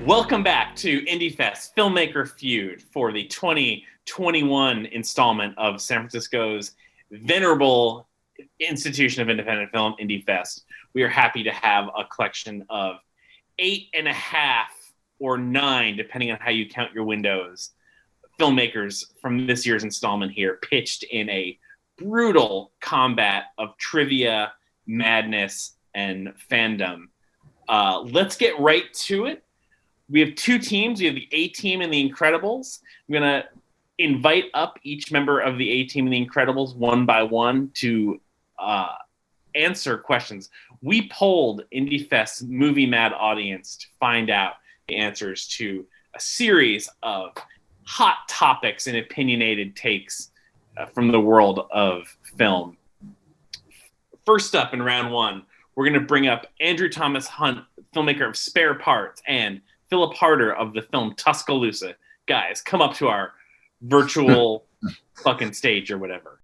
Welcome back to IndieFest Filmmaker Feud for the 2021 installment of San Francisco's venerable institution of independent film, IndieFest. We are happy to have a collection of 8.5 or 9, depending on how you count your windows, filmmakers from this year's installment here, pitched in a brutal combat of trivia, madness, and fandom. Let's get right to it. We have two teams. We have the A team and the Incredibles. I'm going to invite up each member of the A team and the Incredibles one by one to answer questions. We polled IndieFest's Movie Mad audience to find out the answers to a series of hot topics and opinionated takes from the world of film. First up in round one, we're going to bring up Andrew Thomas Hunt, filmmaker of Spare Parts, and Philip Harder of the film Tuscaloosa. Guys, come up to our virtual fucking stage or whatever.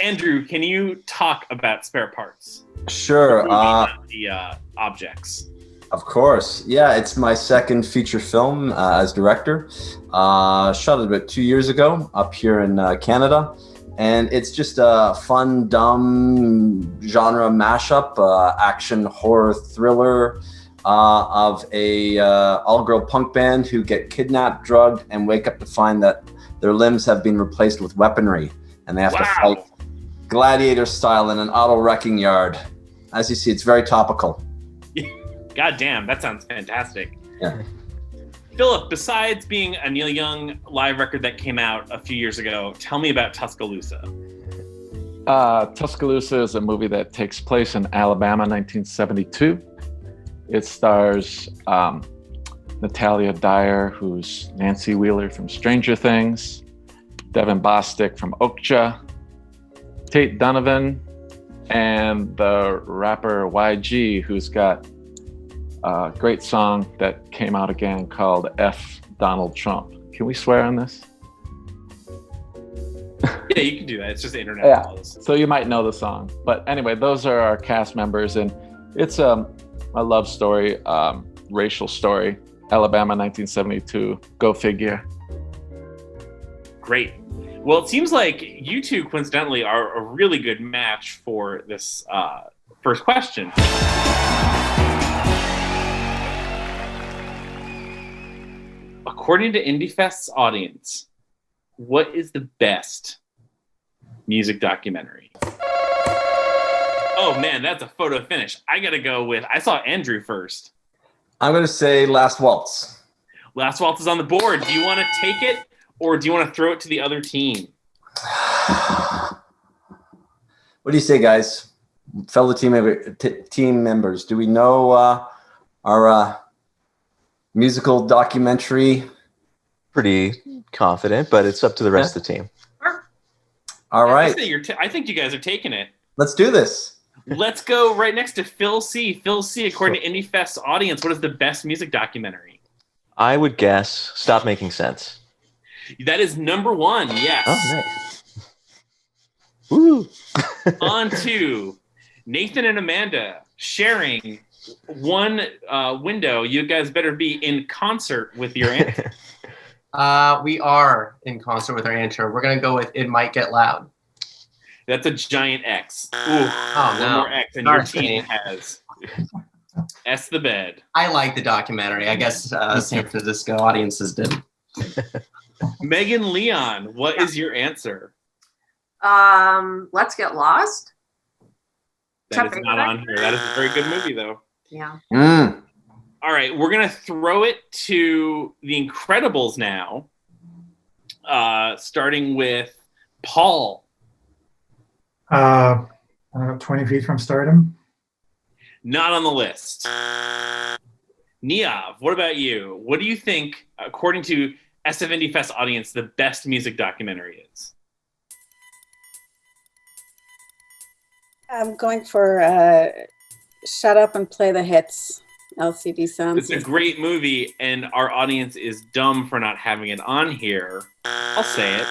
Andrew, can you talk about Spare Parts? Sure. The objects. Of course. Yeah, it's my second feature film as director. Shot it about 2 years ago up here in Canada. And it's just a fun, dumb genre mashup, action, horror, thriller of a all-girl punk band who get kidnapped, drugged, and wake up to find that their limbs have been replaced with weaponry. And they have to fight gladiator style in an auto wrecking yard. As you see, it's very topical. God damn, that sounds fantastic. Yeah. Philip, besides being a Neil Young live record that came out a few years ago, tell me about Tuscaloosa. Tuscaloosa is a movie that takes place in Alabama, 1972. It stars Natalia Dyer, who's Nancy Wheeler from Stranger Things, Devin Bostic from Okja, Tate Donovan, and the rapper YG, who's got a great song that came out again called F Donald Trump. Can we swear on this? Yeah, you can do that. It's just internet laws. So you might know the song. But anyway, those are our cast members. And it's a love story, racial story. Alabama, 1972. Go figure. Great. Well, it seems like you two, coincidentally, are a really good match for this first question. According to IndieFest's audience, what is the best music documentary? Oh man, that's a photo finish. I gotta go with, I saw Andrew first. I'm going to say Last Waltz. Last Waltz is on the board. Do you want to take it or do you want to throw it to the other team? What do you say, guys? Fellow team members, do we know our musical documentary? Pretty confident, but it's up to the rest of the team. All right. I think you guys are taking it. Let's do this. Let's go right next to Phil C. Phil C., according to IndieFest's audience, what is the best music documentary? I would guess Stop Making Sense. That is number one, yes. Oh, nice. Woo! On to Nathan and Amanda sharing one window. You guys better be in concert with your answer. We are in concert with our answer. We're going to go with It Might Get Loud. That's a giant X. Ooh, oh, no. One more X, and your team has S the bed. I like the documentary. I guess San Francisco audiences did. Megan Leon, what is your answer? Let's Get Lost. That is not on here. That is a very good movie, though. Yeah. All right, we're going to throw it to the Incredibles now, starting with Paul. 20 Feet from Stardom. Not on the list. Niav, what about you? What do you think, according to SF Indie Fest audience, the best music documentary is? I'm going for Shut Up and Play the Hits, LCD Sound. It's a great movie, and our audience is dumb for not having it on here. I'll say it.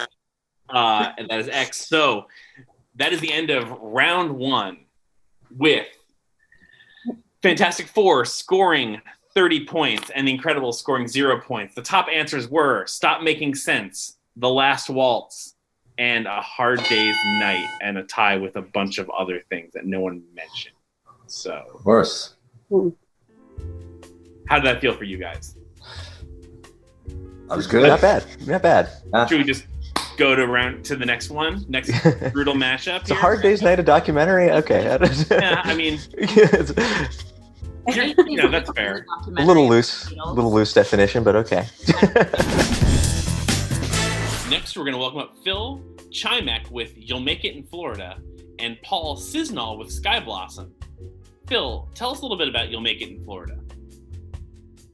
And that is X. So that is the end of round one with Fantastic Four scoring 30 points, and The Incredibles scoring 0 points. The top answers were Stop Making Sense, The Last Waltz, and A Hard Day's Night, and a tie with a bunch of other things that no one mentioned. So, Of course. how did that feel for you guys? That was good. Not bad. Not bad. Should we just go to the next one? Next brutal mashup? It's a Hard Day's Night, a documentary? Okay. Yeah, I mean, It's that's fair. a little loose definition, but okay. Next, we're going to welcome up Phil Chimek with You'll Make It in Florida and Paul Sisnall with Sky Blossom. Phil, tell us a little bit about You'll Make It in Florida.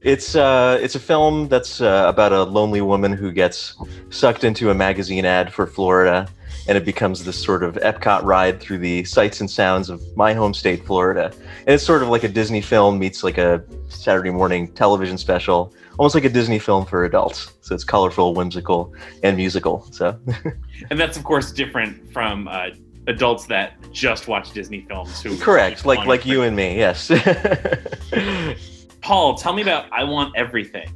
It's a film that's about a lonely woman who gets sucked into a magazine ad for Florida, and it becomes this sort of Epcot ride through the sights and sounds of my home state, Florida. And it's sort of like a Disney film meets like a Saturday morning television special, almost like a Disney film for adults. So it's colorful, whimsical, and musical. So, And that's, of course, different from adults that just watch Disney films. Who correct, like you and me, yes. Paul, tell me about I Want Everything.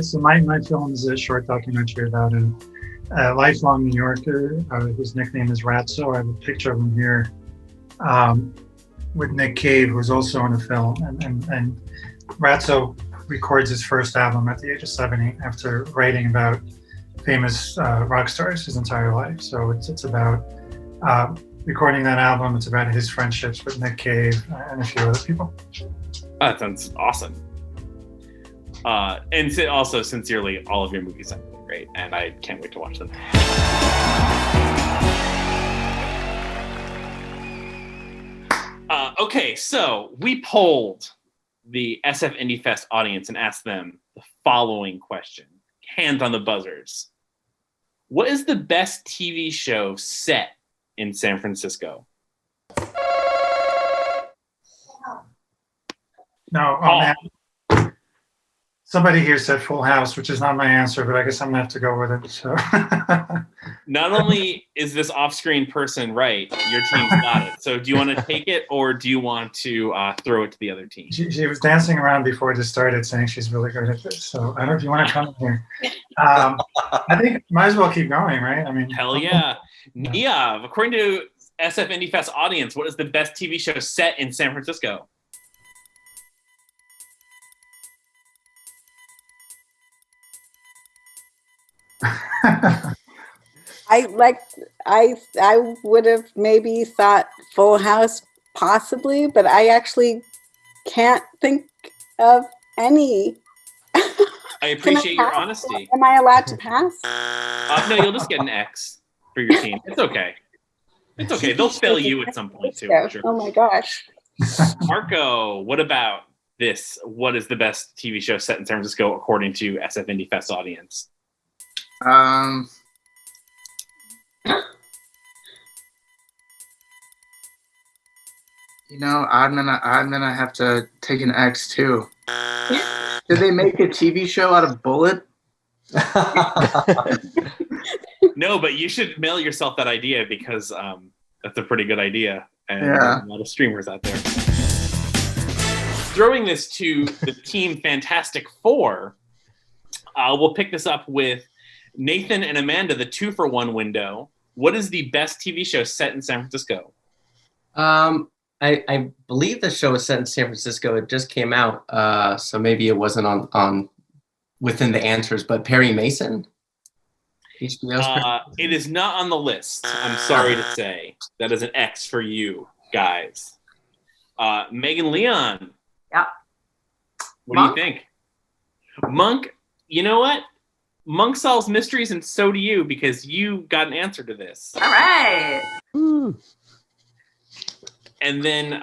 So my film is a short documentary about a lifelong New Yorker whose nickname is Ratso. I have a picture of him here with Nick Cave, who's also in the film. And Ratso records his first album at the age of 70 after writing about famous rock stars his entire life. So it's about recording that album. It's about his friendships with Nick Cave and a few other people. Oh, that sounds awesome. And also, sincerely, all of your movies sound really great, and I can't wait to watch them. Okay, so we polled the SF Indie Fest audience and asked them the following question. Hands on the buzzers. What is the best TV show set in San Francisco? No, somebody here said Full House, which is not my answer, but I guess I'm gonna have to go with it. So, Not only is this off-screen person right, your team's got it. So do you want to take it, or do you want to throw it to the other team? she was dancing around before this started, saying she's really good at this. So I don't know if you want to come in here. I think might as well keep going, right? I mean, Hell yeah. Niav, according to SF Indie Fest audience, what is the best TV show set in San Francisco? I would have maybe thought Full House possibly, but I actually can't think of any. I appreciate your honesty. Am I allowed to pass? No, you'll just get an X for your team. It's okay. It's okay. They'll fail you at some point too. I'm sure. Oh my gosh. Marco, what about this? What is the best TV show set in San Francisco according to SF Indie Fest audience? I'm gonna have to take an X too. Did they make a TV show out of Bullet? No, but you should mail yourself that idea because that's a pretty good idea. And Yeah. there's a lot of streamers out there. Throwing this to the team Fantastic Four, we'll pick this up with Nathan and Amanda, the 2-for-1 window. What is the best TV show set in San Francisco? I believe the show was set in San Francisco. It just came out, so maybe it wasn't on within the answers. But Perry Mason, HBO's It is not on the list. I'm sorry to say that is an X for you guys. Megan Leon. Yeah. What do you think? Monk. You know what? Monk solves mysteries, and so do you, because you got an answer to this. All right. And then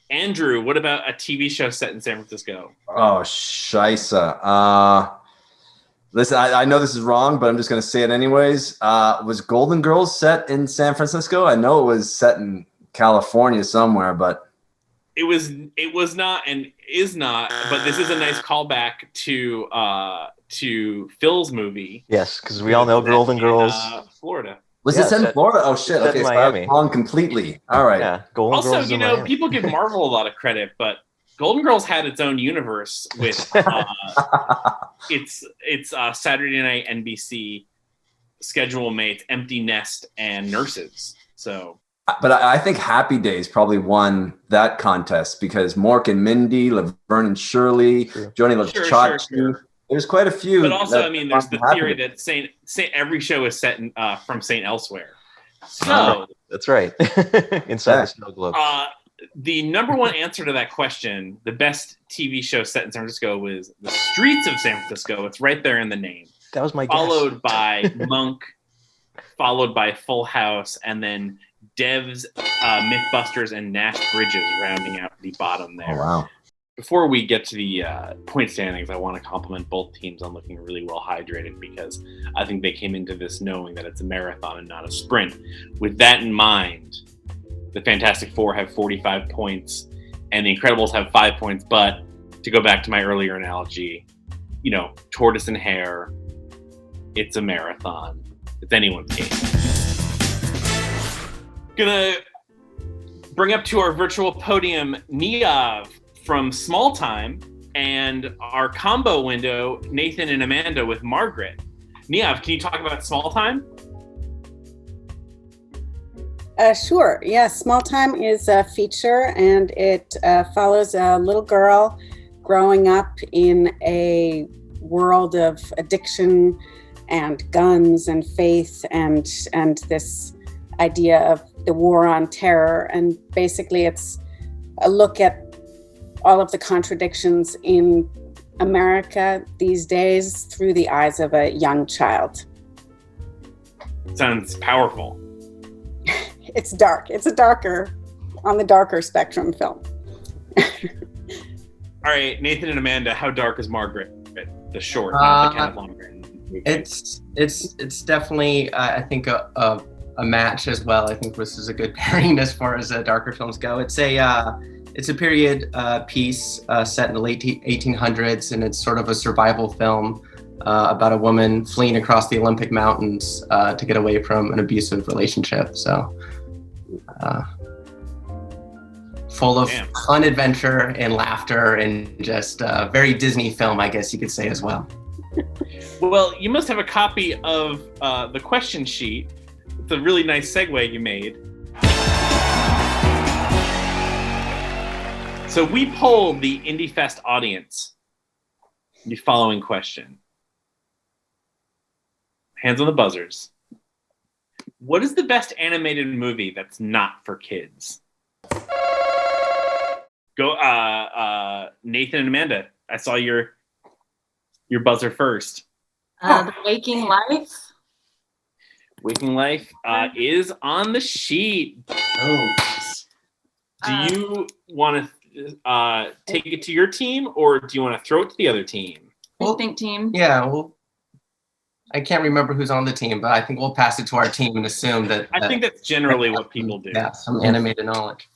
Andrew, what about a TV show set in San Francisco? Oh, scheisse. Listen, I know this is wrong, but I'm just going to say it anyways. Was Golden Girls set in San Francisco? I know it was set in California somewhere, but It was not and is not, but this is a nice callback to Phil's movie. Yes, because we all know Golden Girls. Florida. Was Yeah, it set in set- Florida? Oh shit! set Okay, in so I Miami. was wrong completely. All right. Yeah, Golden Also, Girls you in know, Miami. people give Marvel a lot of credit, but Golden Girls had its own universe with its Saturday night NBC schedule mates, Empty Nest, and Nurses. So, But I think Happy Days probably won that contest because Mork and Mindy, Laverne and Shirley, True. Johnny Loves Sure, Chachi. sure. There's quite a few. But also, that I mean, there's the Happy theory Days. that Saint every show is set in, from Saint Elsewhere. So, Ah. That's right. Inside Yeah. the snow globe. the number one answer to that question, the best TV show set in San Francisco, was The Streets of San Francisco. It's right there in the name. That was my guess. Followed by Monk, followed by Full House, and then Devs, Mythbusters, and Nash Bridges rounding out the bottom there. Oh, wow. Before we get to the point standings, I want to compliment both teams on looking really well hydrated because I think they came into this knowing that it's a marathon and not a sprint. With that in mind, the Fantastic Four have 45 points and the Incredibles have 5 points. But to go back to my earlier analogy, you know, tortoise and hare, it's a marathon. It's anyone's game. Gonna bring up to our virtual podium Niav from Small Time and our combo window, Nathan and Amanda with Margaret. Niav, can you talk about Small Time? Sure. Yeah, Small Time is a feature, and it follows a little girl growing up in a world of addiction and guns and faith and this idea of the war on terror. And basically, it's a look at all of the contradictions in America these days through the eyes of a young child. Sounds powerful. It's dark. It's on the darker spectrum film. All right, Nathan and Amanda, how dark is Margaret? The short, not the Kenneth Lundgren movie. It's definitely I think a match as well. I think this is a good pairing as far as darker films go. It's a period piece set in the late 1800s, and it's sort of a survival film about a woman fleeing across the Olympic Mountains to get away from an abusive relationship. So full of fun, adventure, and laughter, and just a very Disney film, I guess you could say as well. Well, you must have a copy of the question sheet. It's a really nice segue you made. So we polled the IndieFest audience the following question. Hands on the buzzers. What is the best animated movie that's not for kids? Go, Nathan and Amanda. I saw your buzzer first. The Waking Life. Waking Life is on the sheet. Oh. Do you want to take it to your team, or do you want to throw it to the other team? Instinct team. Yeah, well, I can't remember who's on the team, but I think we'll pass it to our team and assume that. I think that's generally what people do. Yeah, some animated knowledge.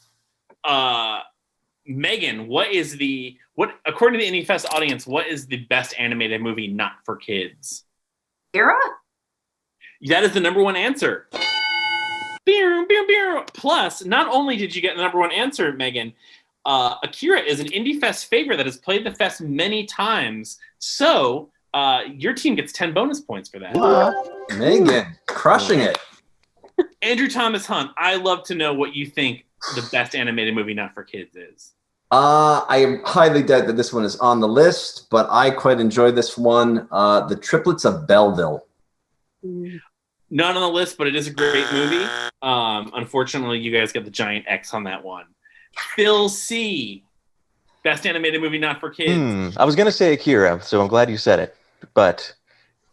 Megan, what according to the IndieFest audience, what is the best animated movie not for kids? Kira? That is the number one answer. Plus, not only did you get the number one answer, Megan, Akira is an IndieFest favorite that has played the fest many times. So your team gets 10 bonus points for that. Megan, crushing it. Andrew Thomas Hunt, I love to know what you think the best animated movie not for kids is. I highly doubt that this one is on the list, but I quite enjoyed this one. The Triplets of Belleville. Not on the list, but it is a great movie. Unfortunately, you guys get the giant X on that one. Phil C. Best animated movie not for kids. I was going to say Akira, so I'm glad you said it. But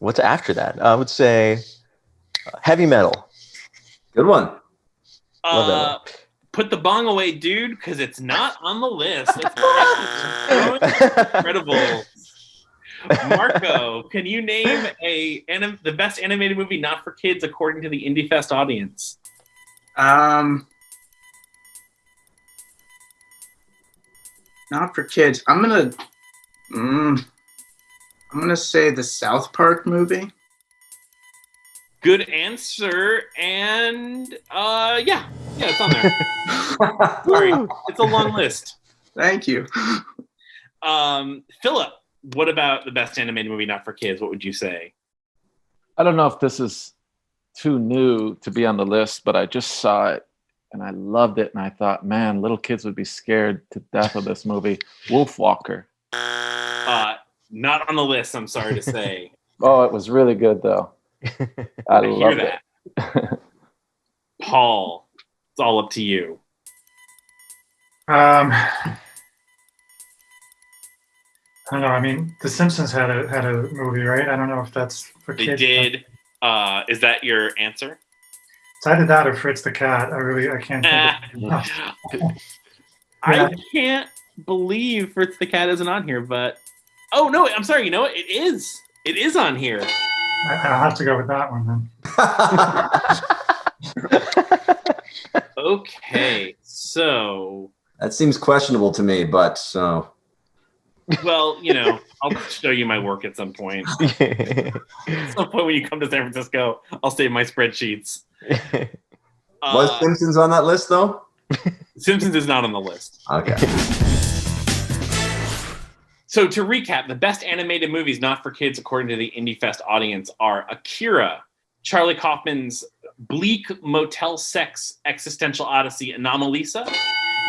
what's after that? I would say Heavy Metal. Good one. Love that one. Put the bong away, dude, because it's not on the list. That's incredible. Marco, can you name the best animated movie not for kids according to the IndieFest audience? Not for kids. I'm gonna say the South Park movie. Good answer, and yeah, it's on there. Sorry, it's a long list. Thank you. Philip, what about the best animated movie not for kids? What would you say? I don't know if this is too new to be on the list, but I just saw it and I loved it. And I thought, man, little kids would be scared to death of this movie. Wolfwalker. Not on the list, I'm sorry to say. Oh, it was really good, though. I hear loved that. it. Paul, it's all up to you. I don't know. I mean, The Simpsons had a movie, right? I don't know if that's for They kids. did. Is that your answer? It's either that or Fritz the Cat. I can't think of I can't believe Fritz the Cat isn't on here, but oh no, I'm sorry. You know what? It is. It is on here. I'll have to go with that one then. Okay, so That seems questionable to me, but so. well, I'll show you my work at some point. At some point when you come to San Francisco, I'll save my spreadsheets. Was Simpsons on that list, though? Simpsons is not on the list. Okay. So to recap, the best animated movies not for kids according to the IndieFest audience are Akira, Charlie Kaufman's bleak Motel 6 existential odyssey Anomalisa,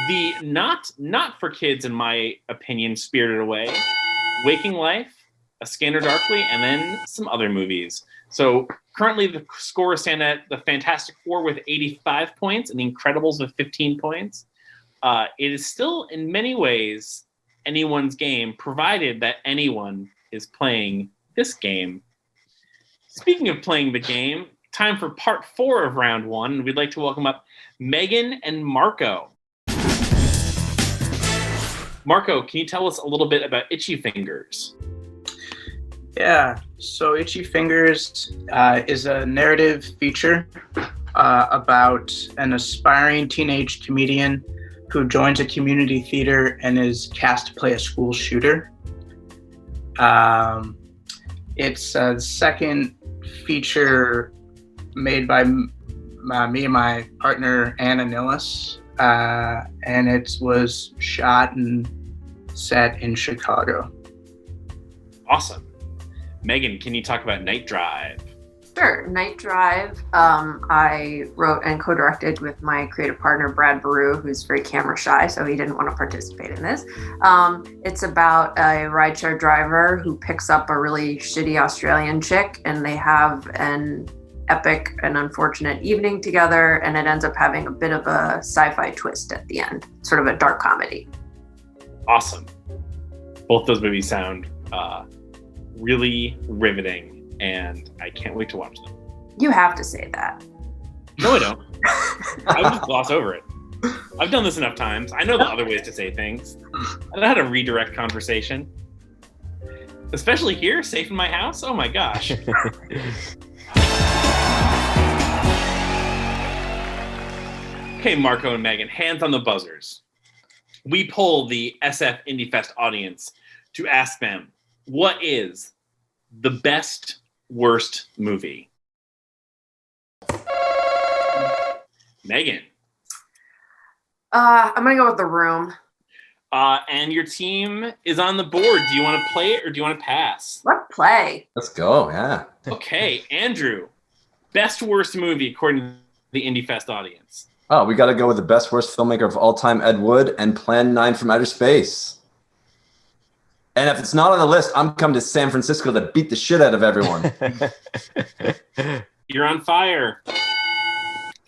the not for kids in my opinion Spirited Away, Waking Life, A Scanner Darkly, and then some other movies. So currently the score is stand at the Fantastic Four with 85 points and the Incredibles with 15 points. It is still in many ways anyone's game, provided that anyone is playing this game. Speaking of playing the game, time for part 4 of round 1. We'd like to welcome up Megan and Marco. Marco, can you tell us a little bit about Itchy Fingers? Yeah, so Itchy Fingers is a narrative feature about an aspiring teenage comedian who joins a community theater and is cast to play a school shooter. It's a second feature made by me and my partner, Anna Nillis, and it was shot and set in Chicago. Awesome. Megan, can you talk about Night Drive? Sure. Night Drive, I wrote and co-directed with my creative partner, Brad Baru, who's very camera shy, so he didn't want to participate in this. It's about a rideshare driver who picks up a really shitty Australian chick, and they have an epic and unfortunate evening together, and it ends up having a bit of a sci-fi twist at the end, sort of a dark comedy. Awesome. Both those movies sound really riveting, and I can't wait to watch them. You have to say that. No, I don't. I would just gloss over it. I've done this enough times. I know the other ways to say things. I know how to redirect conversation. Especially here, safe in my house. Oh my gosh. Okay, Marco and Megan, hands on the buzzers. We poll the SF IndieFest audience to ask them, what is the best, worst movie? Megan. I'm going to go with The Room. And your team is on the board. Do you want to play it or do you want to pass? Let's play. Let's go, yeah. Okay, Andrew. Best, worst movie according to the IndieFest audience. Oh, we got to go with the best, worst filmmaker of all time, Ed Wood, and Plan 9 from Outer Space. And if it's not on the list, I'm coming to San Francisco to beat the shit out of everyone. You're on fire.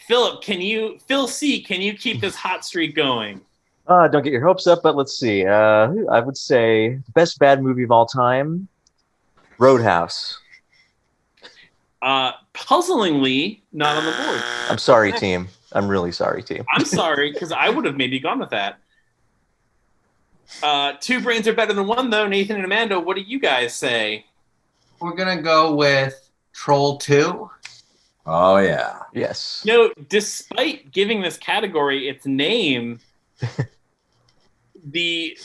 Philip, Phil C, can you keep this hot streak going? Don't get your hopes up, but let's see. I would say best bad movie of all time, Roadhouse. Puzzlingly, not on the board. I'm sorry, team. I'm really sorry, team. I'm sorry, because I would have maybe gone with that. Two brains are better than one, though. Nathan and Amanda, what do you guys say? We're going to go with Troll 2. Oh, yeah. Yes. Despite giving this category its name, the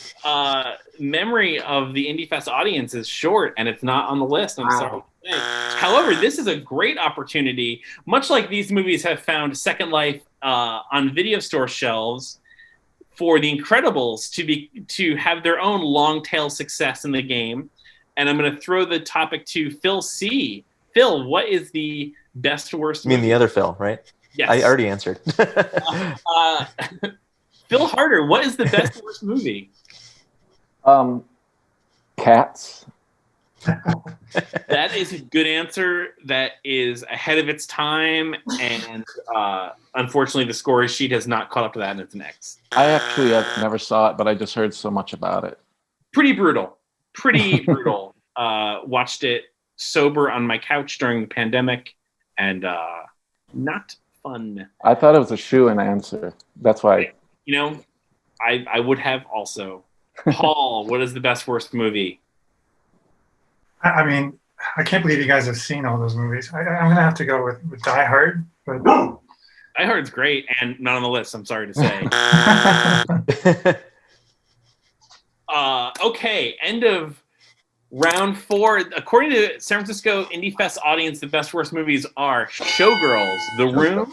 memory of the IndieFest audience is short, and it's not on the list. I'm sorry to However, this is a great opportunity, much like these movies have found second life on video store shelves, for The Incredibles to have their own long tail success in the game. And I'm going to throw the topic to Phil C. Phil, what is the best worst You mean movie? the other Phil, right? Yes. I already answered. Phil Harder, what is the best worst movie? Cats. That is a good answer. That is ahead of its time, and unfortunately, the score sheet has not caught up to that, and it's an X. I actually never saw it, but I just heard so much about it. Pretty brutal. Pretty brutal. Watched it sober on my couch during the pandemic, and not fun. I thought it was a shoe-in answer. That's why. You know, I would have also. Paul, what is the best worst movie? I mean, I can't believe you guys have seen all those movies. I'm going to have to go with Die Hard. But Die Hard's great and not on the list, I'm sorry to say. Okay, end of round 4. According to San Francisco Indie Fest audience, the best worst movies are Showgirls, The Room,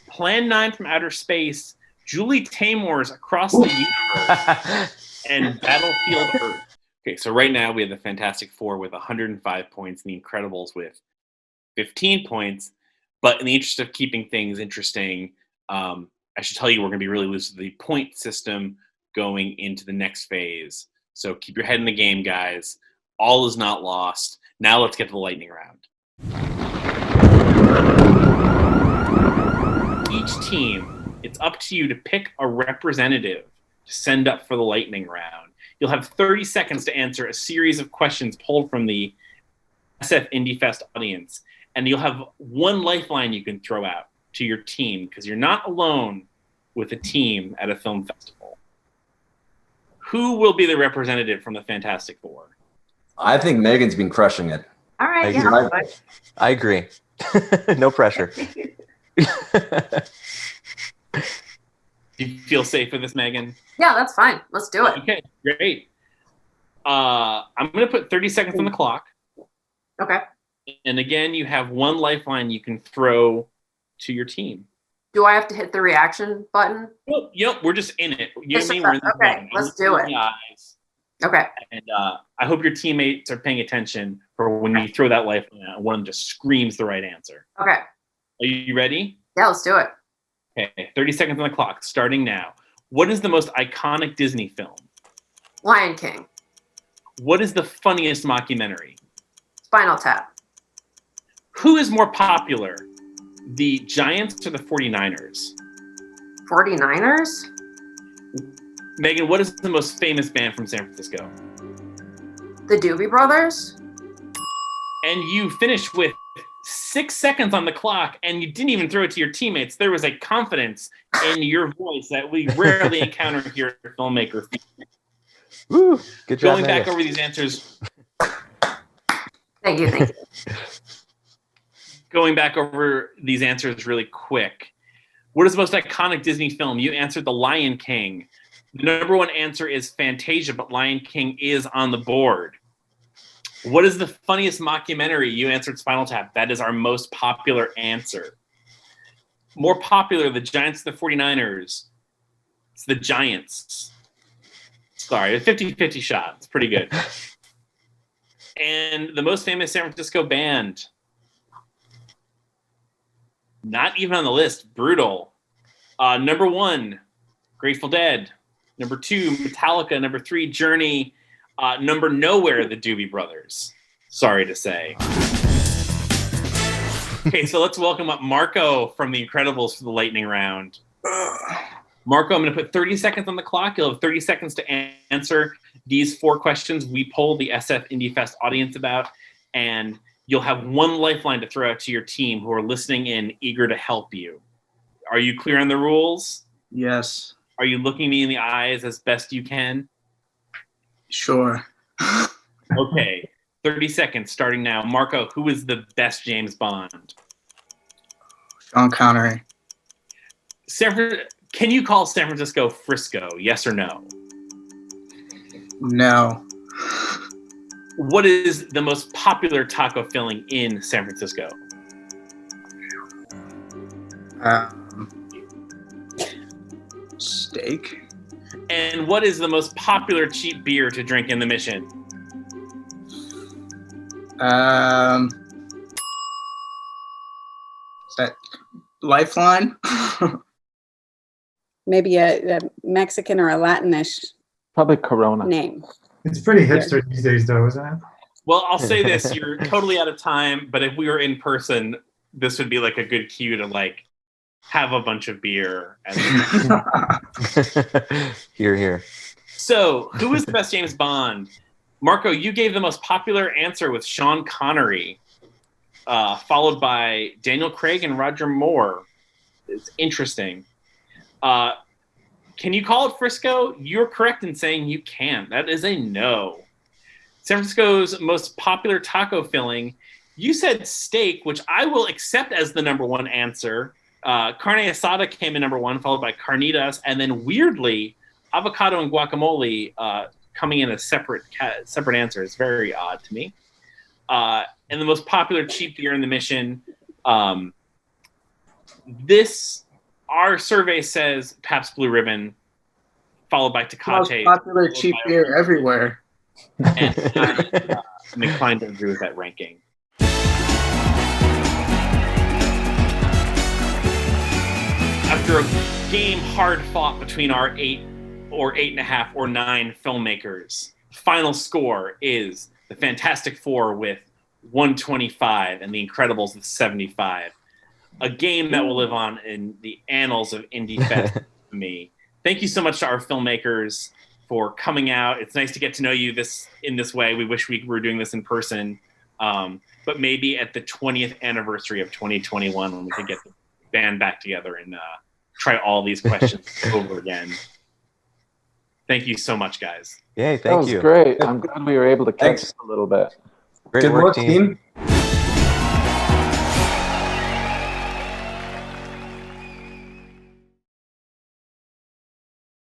Plan 9 from Outer Space, Julie Taymor's Across the Universe, and Battlefield Earth. Okay, so right now we have the Fantastic Four with 105 points and the Incredibles with 15 points. But in the interest of keeping things interesting, I should tell you we're going to be really loose with the point system going into the next phase. So keep your head in the game, guys. All is not lost. Now let's get to the lightning round. Each team, it's up to you to pick a representative to send up for the lightning round. You'll have 30 seconds to answer a series of questions pulled from the SF Indie Fest audience. And you'll have one lifeline you can throw out to your team because you're not alone with a team at a film festival. Who will be the representative from the Fantastic Four? I think Megan's been crushing it. All right, I agree. No pressure. Do you feel safe with this, Megan? Yeah, that's fine. Let's do it. Okay, great. I'm going to put 30 seconds on the clock. Okay. And again, you have one lifeline you can throw to your team. Do I have to hit the reaction button? Yep, we're just in it. You Just and me, we're in the okay, zone. let's do it. Okay. And I hope your teammates are paying attention for when you throw that lifeline out. One just screams the right answer. Okay. Are you ready? Yeah, let's do it. Okay, 30 seconds on the clock, starting now. What is the most iconic Disney film? Lion King. What is the funniest mockumentary? Spinal Tap. Who is more popular, the Giants or the 49ers? 49ers? Megan, what is the most famous band from San Francisco? The Doobie Brothers? And you finished with 6 seconds on the clock, and you didn't even throw it to your teammates. There was a confidence in your voice that we rarely encounter here at Filmmaker. Woo, good job. Going back over these answers. Thank you. Going back over these answers really quick. What is the most iconic Disney film? You answered The Lion King. The number one answer is Fantasia, but Lion King is on the board. What is the funniest mockumentary? You answered Spinal Tap. That is our most popular answer. More popular, the Giants or the 49ers? It's the Giants. Sorry, a 50-50 shot. It's pretty good. And the most famous San Francisco band? Not even on the list. Brutal. Number 1, Grateful Dead. Number 2, Metallica. Number 3, Journey. Number nowhere, the Doobie Brothers. Sorry to say. Okay, so let's welcome up Marco from The Incredibles for the lightning round. Marco, I'm going to put 30 seconds on the clock. You'll have 30 seconds to answer these 4 questions we polled the SF Indie Fest audience about, and you'll have one lifeline to throw out to your team who are listening in, eager to help you. Are you clear on the rules? Yes. Are you looking me in the eyes as best you can? Sure. Okay, 30 seconds starting now. Marco, who is the best James Bond? Sean Connery. Can you call San Francisco Frisco? Yes or no? No. What is the most popular taco filling in San Francisco? Steak. And what is the most popular cheap beer to drink in the Mission? Is that Lifeline? Maybe a Mexican or a Latinish Probably Corona. name. It's pretty hipster these days, though, isn't it? Well, I'll say this: you're totally out of time. But if we were in person, this would be like a good cue to like have a bunch of beer. Hear, hear. So, who is the best James Bond? Marco, you gave the most popular answer with Sean Connery, followed by Daniel Craig and Roger Moore. It's interesting. Can you call it Frisco? You're correct in saying you can. That is a no. San Francisco's most popular taco filling, you said steak, which I will accept as the number one answer. Carne asada came in number one, followed by carnitas, and then weirdly, avocado and guacamole coming in as separate answers. It's very odd to me. And the most popular cheap beer in the Mission, our survey says Pabst Blue Ribbon, followed by Tecate. Most popular cheap beer everywhere. And I'm inclined to agree with that ranking. After a game hard fought between our 8 or 8.5 or 9 filmmakers, final score is the Fantastic Four with 125 and the Incredibles with 75. A game that will live on in the annals of Indie Fest to me. Thank you so much to our filmmakers for coming out. It's nice to get to know you in this way. We wish we were doing this in person, but maybe at the 20th anniversary of 2021 when we could get the band back together and try all these questions over again. Thank you so much, guys. Yay, That was great. I'm glad we were able to catch a little bit. Great Good work, team.